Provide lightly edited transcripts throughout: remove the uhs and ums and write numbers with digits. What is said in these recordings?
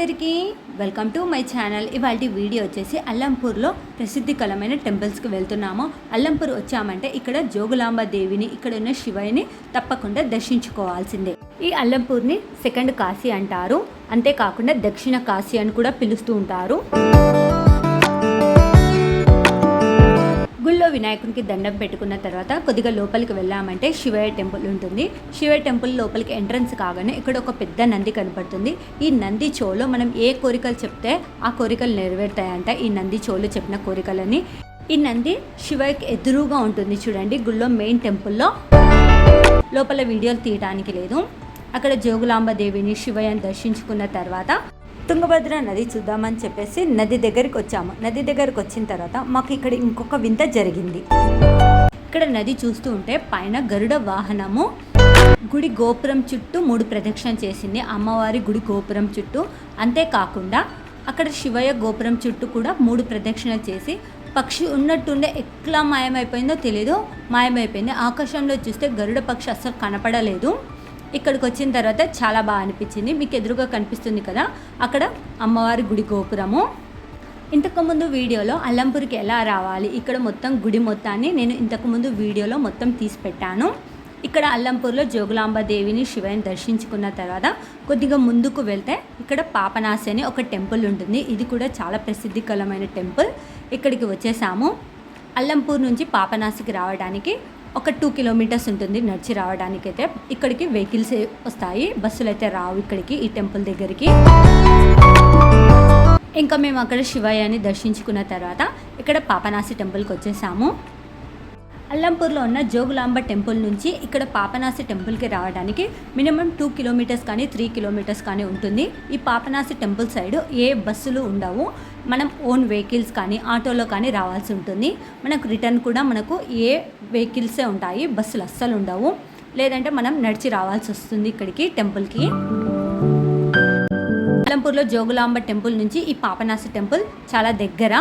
అందరికీ welcome to my channel. ఇవాళ video వచ్చేసి అల్లంపూర్లో ప్రసిద్ధికరమైన టెంపుల్స్కి వెళ్తున్నాము. అల్లంపూర్ వచ్చామంటే ఇక్కడ జోగులాంబ దేవిని, ఇక్కడ ఉన్న శివయ్యని తప్పకుండా దర్శించుకోవాల్సిందే. ఈ అల్లంపూర్ని సెకండ్ కాశీ అంటారు. అంతేకాకుండా దక్షిణ కాశీ అని కూడా పిలుస్తూ ఉంటారు. గుళ్ళో వినాయకునికి దండం పెట్టుకున్న తర్వాత కొద్దిగా లోపలికి వెళ్ళామంటే శివయ్య టెంపుల్ ఉంటుంది. శివయ్య టెంపుల్ లోపలికి ఎంట్రన్స్ కాగానే ఇక్కడ ఒక పెద్ద నంది కనపడుతుంది. ఈ నంది చెవులో మనం ఏ కోరికలు చెప్తే ఆ కోరికలు నెరవేరుతాయంట. ఈ నంది చెవులో చెప్పిన కోరికలని. ఈ నంది శివయ్యకి ఎదురుగా ఉంటుంది చూడండి, గుళ్ళో మెయిన్ టెంపుల్లో. లోపల వీడియోలు తీయడానికి లేదు. అక్కడ జోగులాంబ దేవిని, శివయ్యని దర్శించుకున్న తర్వాత తుంగభద్ర నది చూద్దామని చెప్పేసి నది దగ్గరికి వచ్చాము. నది దగ్గరికి వచ్చిన తర్వాత మాకు ఇక్కడ ఇంకొక వింత జరిగింది. ఇక్కడ నది చూస్తూ ఉంటే పైన గరుడ వాహనము గుడి గోపురం చుట్టూ 3 ప్రదక్షిణ చేసింది. అమ్మవారి గుడి గోపురం చుట్టూ. అంతేకాకుండా అక్కడ శివయ్య గోపురం చుట్టూ కూడా 3 ప్రదక్షిణలు చేసి పక్షి ఉన్నట్టుండే ఎట్లా మాయమైపోయిందో తెలీదు, మాయమైపోయింది. ఆకాశంలో చూస్తే గరుడ పక్షి అస్సలు కనపడలేదు. ఇక్కడికి వచ్చిన తర్వాత చాలా బాగా అనిపించింది. మీకు ఎదురుగా కనిపిస్తుంది కదా, అక్కడ అమ్మవారి గుడి గోపురము. ఇంతకుముందు వీడియోలో అల్లంపూర్కి ఎలా రావాలి, ఇక్కడ మొత్తం గుడి మొత్తాన్ని నేను ఇంతకుముందు వీడియోలో మొత్తం తీసి పెట్టాను. ఇక్కడ అల్లంపూర్లో జోగులాంబ దేవిని, శివయ్యని దర్శించుకున్న తర్వాత కొద్దిగా ముందుకు వెళ్తే ఇక్కడ పాపనాశి అని ఒక టెంపుల్ ఉంటుంది. ఇది కూడా చాలా ప్రసిద్ధికరమైన టెంపుల్. ఇక్కడికి వచ్చేసాము. అల్లంపూర్ నుంచి పాపనాశికి రావడానికి ఒక 2 కిలోమీటర్స్ ఉంటుంది నడిచి రావడానికి. అయితే ఇక్కడికి వెహికల్స్ వస్తాయి, బస్సులు అయితే రావు ఇక్కడికి, ఈ టెంపుల్ దగ్గరికి. ఇంకా మేము అక్కడ శివయ్యని దర్శించుకున్న తర్వాత ఇక్కడ పాపనాశి టెంపుల్కి వచ్చేసాము. అల్లంపూర్లో ఉన్న జోగులాంబ టెంపుల్ నుంచి ఇక్కడ పాపనాశి టెంపుల్కి రావడానికి మినిమం 2 కిలోమీటర్స్ కానీ 3 కిలోమీటర్స్ కానీ ఉంటుంది. ఈ పాపనాశి టెంపుల్ సైడ్ ఏ బస్సులు ఉండవు. మనం ఓన్ వెహికల్స్ కానీ ఆటోలో కానీ రావాల్సి ఉంటుంది. మనకు రిటర్న్ కూడా మనకు ఏ వెహికల్సే ఉంటాయి, బస్సులు అస్సలు ఉండవు. లేదంటే మనం నడిచి రావాల్సి వస్తుంది ఇక్కడికి టెంపుల్కి. అల్లంపూర్లో జోగులాంబ టెంపుల్ నుంచి ఈ పాపనాశి టెంపుల్ చాలా దగ్గర.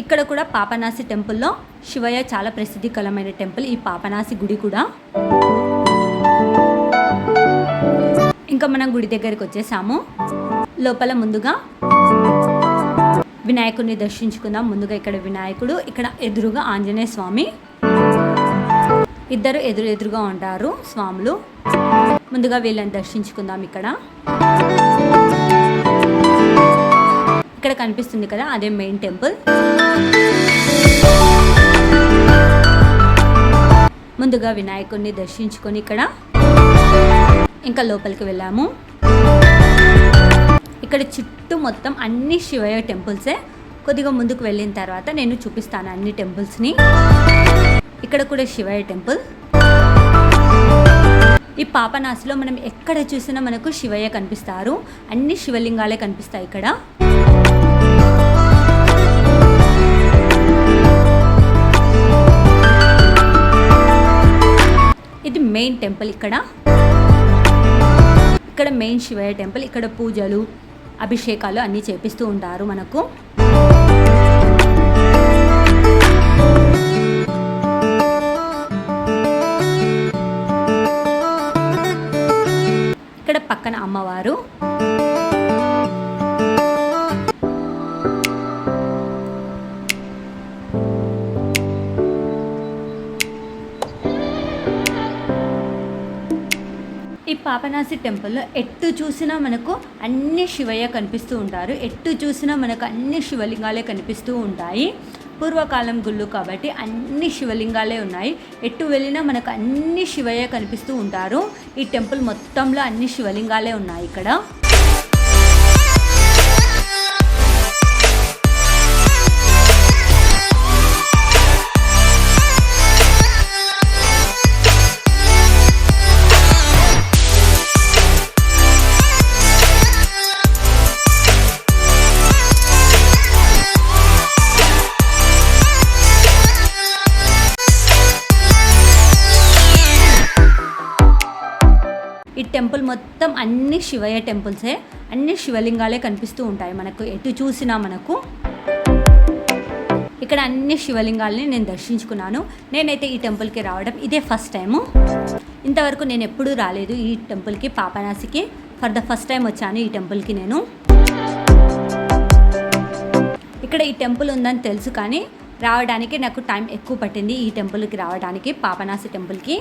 ఇక్కడ కూడా పాపనాశి టెంపుల్లో శివయ్య చాలా ప్రసిద్ధికరమైన టెంపుల్. ఈ పాపనాశి గుడి కూడా. ఇంకా మనం గుడి దగ్గరికి వచ్చేసాము. లోపల ముందుగా వినాయకుడిని దర్శించుకుందాం. ముందుగా ఇక్కడ వినాయకుడు, ఇక్కడ ఎదురుగా ఆంజనేయ స్వామి. ఇద్దరు ఎదురుగా ఉంటారు స్వాములు. ముందుగా వీళ్ళని దర్శించుకుందాం. ఇక్కడ కనిపిస్తుంది కదా, అదే మెయిన్ టెంపుల్. ముందుగా వినాయకుడిని దర్శించుకొని ఇక్కడ ఇంకా లోపలికి వెళ్ళాము. ఇక్కడ చుట్టూ మొత్తం అన్ని శివయ్య టెంపుల్సే. కొద్దిగా ముందుకు వెళ్ళిన తర్వాత నేను చూపిస్తాను అన్ని టెంపుల్స్ని. ఇక్కడ కూడా శివయ్య టెంపుల్. ఈ పాపనాశిలో మనం ఎక్కడ చూసినా మనకు శివయ్య కనిపిస్తారు. అన్ని శివలింగాలే కనిపిస్తాయి ఇక్కడ. ఇది మెయిన్ టెంపుల్. ఇక్కడ మెయిన్ శివయ్య టెంపుల్. ఇక్కడ పూజలు, అభిషేకాలు అన్నీ చేపిస్తూ ఉంటారు మనకు. ఇక్కడ పక్కన అమ్మవారు. ఈ పాపనాశి టెంపుల్లో ఎట్టు చూసినా మనకు అన్ని శివయ్య కనిపిస్తూ ఉంటారు. ఎట్టు చూసినా మనకు అన్ని శివలింగాలే కనిపిస్తూ ఉంటాయి. పూర్వకాలం గుళ్ళు కాబట్టి అన్ని శివలింగాలే ఉన్నాయి. ఎట్టు వెళ్ళినా మనకు అన్ని శివయ్య కనిపిస్తూ ఉంటారు. ఈ టెంపుల్ మొత్తంలో అన్ని శివలింగాలే ఉన్నాయి ఇక్కడ. ఈ టెంపుల్ మొత్తం అన్ని శివయ్య టెంపుల్సే, అన్ని శివలింగాలే కనిపిస్తూ ఉంటాయి మనకు ఎటు చూసినా. మనకు ఇక్కడ అన్ని శివలింగాలని నేను దర్శించుకున్నాను. నేనైతే ఈ టెంపుల్కి రావడం ఇదే ఫస్ట్ టైము. ఇంతవరకు నేను ఎప్పుడూ రాలేదు ఈ టెంపుల్కి, పాపనాశికి. ఫర్ ద ఫస్ట్ టైం వచ్చాను ఈ టెంపుల్కి నేను. ఇక్కడ ఈ టెంపుల్ ఉందని తెలుసు, కానీ రావడానికి నాకు టైం ఎక్కువ పట్టింది ఈ టెంపుల్కి రావడానికి, పాపనాశి టెంపుల్కి.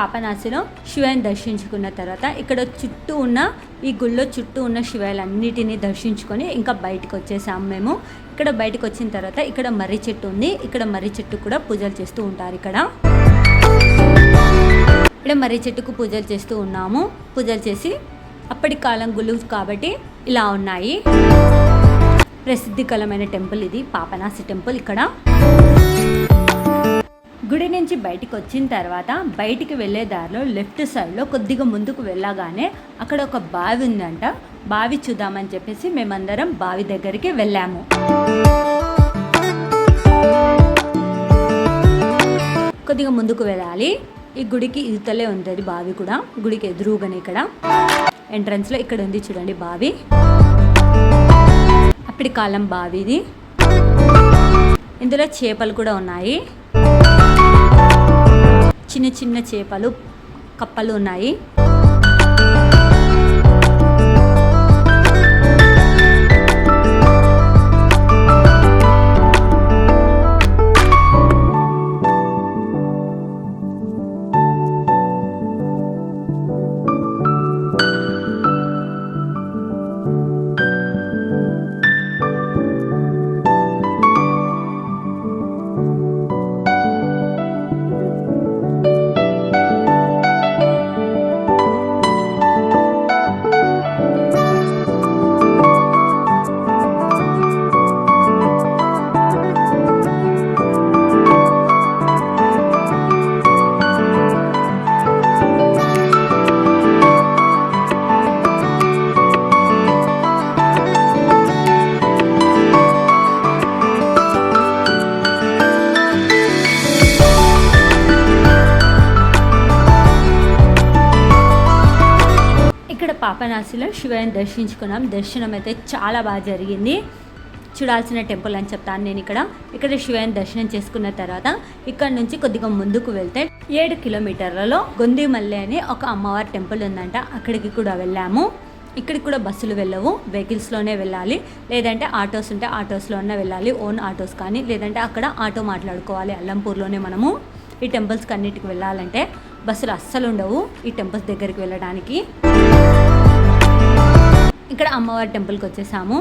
పాపనాశిలో శివయ్యని దర్శించుకున్న తర్వాత ఇక్కడ చుట్టూ ఉన్న ఈ గుళ్ళో చుట్టూ ఉన్న శివయ్యలన్నిటినీ దర్శించుకొని ఇంకా బయటకు వచ్చేసాము మేము. ఇక్కడ బయటకు వచ్చిన తర్వాత ఇక్కడ మర్రి చెట్టు ఉంది. ఇక్కడ మర్రి చెట్టు కూడా పూజలు చేస్తూ ఉంటారు. ఇక్కడ మర్రి చెట్టుకు పూజలు చేస్తూ ఉన్నాము. పూజలు చేసి అప్పటి కాలం గుళ్ళు కాబట్టి ఇలా ఉన్నాయి. ప్రసిద్ధికరమైన టెంపుల్ ఇది పాపనాశి టెంపుల్. ఇక్కడ గుడి నుంచి బయటికి వచ్చిన తర్వాత బయటికి వెళ్ళే దారిలో లెఫ్ట్ సైడ్లో కొద్దిగా ముందుకు వెళ్ళగానే అక్కడ ఒక బావి ఉందంట. బావి చూద్దామని చెప్పేసి మేమందరం బావి దగ్గరికి వెళ్ళాము. కొద్దిగా ముందుకు వెళ్ళాలి. ఈ గుడికి ఇవతలే ఉంది బావి కూడా. గుడికి ఎదురుగానే ఇక్కడ ఎంట్రన్స్లో ఇక్కడ ఉంది చూడండి బావి. అప్పటి కాలం బావి ఇది. ఇందులో చేపలు కూడా ఉన్నాయి. చిన్న చిన్న చేపలు కప్పలు ఉన్నాయి. పాపనాశిలో శివయ్యని దర్శించుకున్నాం. దర్శనం అయితే చాలా బాగా జరిగింది. చూడాల్సిన టెంపుల్ అని చెప్తాను నేను. ఇక్కడ శివయ్యని దర్శనం చేసుకున్న తర్వాత ఇక్కడ నుంచి కొద్దిగా ముందుకు వెళ్తే 7 కిలోమీటర్లలో గొందిమల్లి అని ఒక అమ్మవారి టెంపుల్ ఉందంట. అక్కడికి కూడా వెళ్ళాము. ఇక్కడికి కూడా బస్సులు వెళ్ళవు, వెహికల్స్లోనే వెళ్ళాలి. లేదంటే ఆటోస్ ఉంటే ఆటోస్లోనే వెళ్ళాలి. ఓన్ ఆటోస్ కానీ లేదంటే అక్కడ ఆటో మాట్లాడుకోవాలి. అల్లంపూర్లోనే మనము ఈ టెంపుల్స్కి అన్నిటికి వెళ్ళాలంటే బస్సులు అస్సలు ఉండవు ఈ టెంపుల్స్ దగ్గరికి వెళ్ళడానికి. ఇక్కడ అమ్మవారి టెంపుల్కి వచ్చేసాము.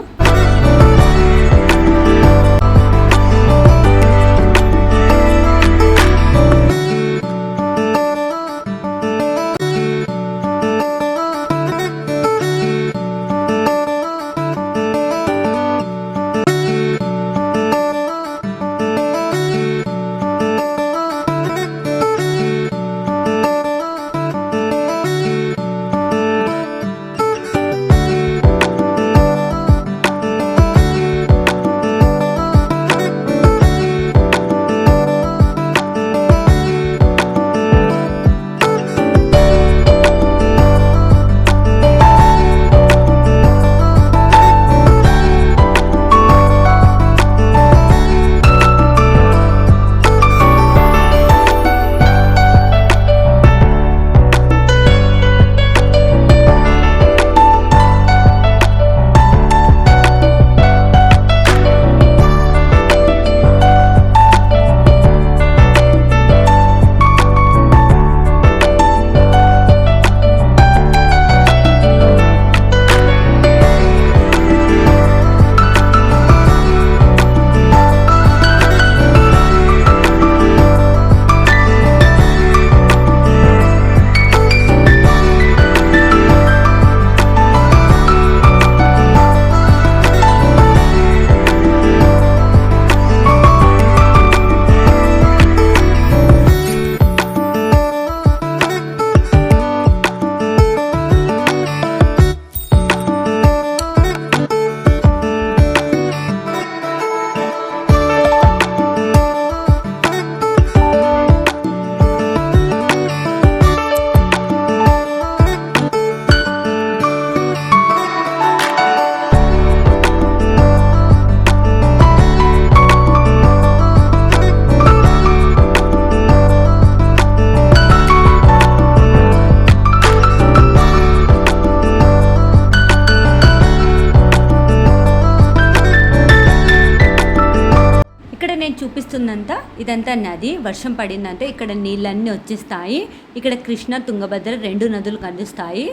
నేను చూపిస్తుందంతా ఇదంతా నది. వర్షం పడిందంటే ఇక్కడ నీళ్ళన్నీ వచ్చేస్తాయి. ఇక్కడ కృష్ణ తుంగభద్ర 2 నదులు కనిపిస్తాయి.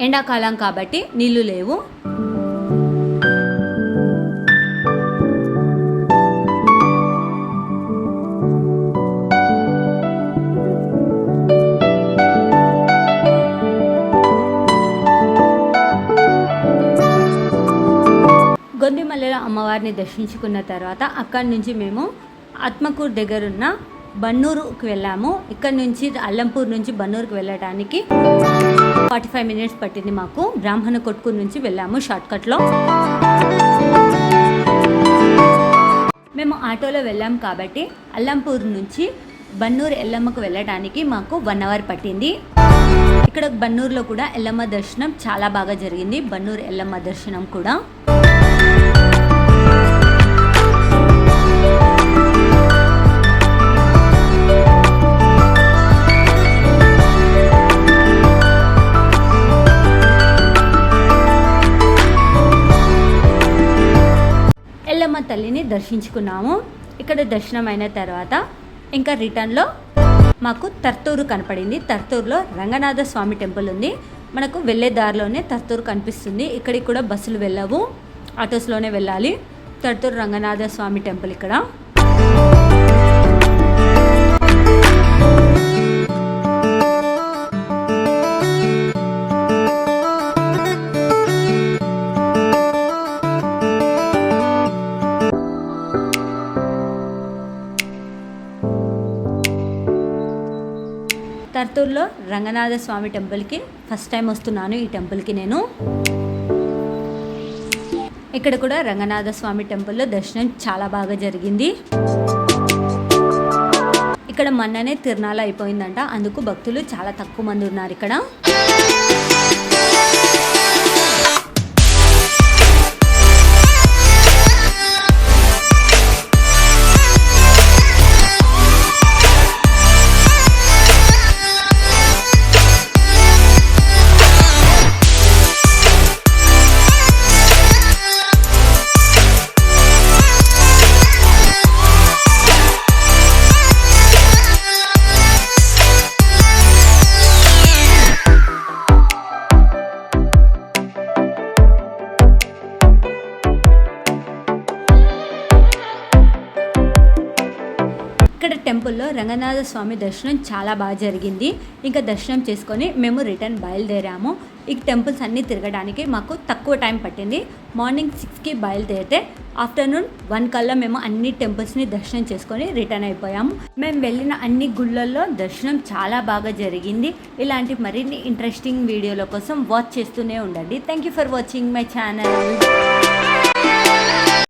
ఎండాకాలం కాబట్టి నీళ్లు లేవు. గొందిమల్లలో అమ్మవారిని దర్శించుకున్న తర్వాత అక్కడి నుంచి మేము ఆత్మకూరు దగ్గరున్న బన్నూరుకి వెళ్ళాము. ఇక్కడ నుంచి అల్లంపూర్ నుంచి బన్నూరుకి వెళ్ళడానికి 45 మినిట్స్ పట్టింది మాకు. బ్రాహ్మణ కొట్కూరు నుంచి వెళ్ళాము షార్ట్కట్లో. మేము ఆటోలో వెళ్ళాం కాబట్టి అల్లంపూర్ నుంచి బన్నూరు ఎల్లమ్మకు వెళ్ళడానికి మాకు 1 అవర్ పట్టింది. ఇక్కడ బన్నూరులో కూడా ఎల్లమ్మ దర్శనం చాలా బాగా జరిగింది. బన్నూరు ఎల్లమ్మ దర్శనం కూడా ఎల్లమ్మ తల్లిని దర్శించుకున్నాము. ఇక్కడ దర్శనం అయిన తర్వాత ఇంకా రిటర్న్లో మాకు తర్తూరు కనపడింది. తర్తూరులో రంగనాథ స్వామి టెంపుల్ ఉంది. మనకు వెళ్ళే దారిలోనే తర్తూరు కనిపిస్తుంది. ఇక్కడికి కూడా బస్సులు వెళ్ళవు, ఆటోస్లోనే వెళ్ళాలి. తర్తూరు రంగనాథ స్వామి టెంపుల్ ఇక్కడ. తర్తూరులో రంగనాథ స్వామి టెంపుల్కి ఫస్ట్ టైం వస్తున్నాను. ఈ టెంపుల్కి నేను ఇక్కడ కూడా రంగనాథ స్వామి టెంపుల్లో దర్శనం చాలా బాగా జరిగింది. ఇక్కడ మొన్ననే తిరునాళ అయిపోయిందంట, అందుకు భక్తులు చాలా తక్కువ మంది ఉన్నారు ఇక్కడ. ఇక్కడ టెంపుల్లో రంగనాథ స్వామి దర్శనం చాలా బాగా జరిగింది. ఇంకా దర్శనం చేసుకొని మేము రిటర్న్ బయలుదేరాము. ఈ టెంపుల్స్ అన్నీ తిరగడానికి మాకు తక్కువ టైం పట్టింది. మార్నింగ్ 6కి బయలుదేరితే ఆఫ్టర్నూన్ 1 కల్లా మేము అన్ని టెంపుల్స్ని దర్శనం చేసుకొని రిటర్న్ అయిపోయాము. మేము వెళ్ళిన అన్ని గుళ్ళల్లో దర్శనం చాలా బాగా జరిగింది. ఇలాంటి మరిన్ని ఇంట్రెస్టింగ్ వీడియోల కోసం వాచ్ చేస్తూనే ఉండండి. Thank you for watching my channel.